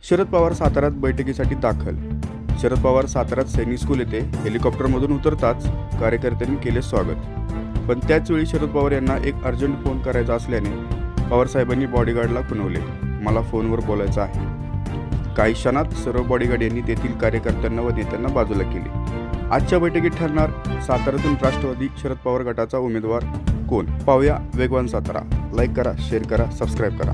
शरद पवार साताऱ्यात बैठकीसाठी दाखल. शरद पवार साताऱ्यात सैनिक स्कूल येथे हेलिकॉप्टरमधून उतरताच कार्यकर्त्यांनी केले स्वागत. पण त्याच वेळी शरद पवार यांना एक अर्जंट फोन करायचा असल्याने पवार साहेबांनी बॉडीगार्डला खुणवले. मला फोनवर बोलायचं आहे. काही क्षणात सर्व बॉडीगार्ड यांनी तेथील कार्यकर्त्यांना व नेत्यांना बाजूला केले. आजच्या बैठकीत ठरणार साताऱ्यातून राष्ट्रवादी शरद पवार गटाचा उमेदवार कोण? पाहूया वेगवान सातारा. लाईक करा, शेअर करा, सबस्क्राईब करा.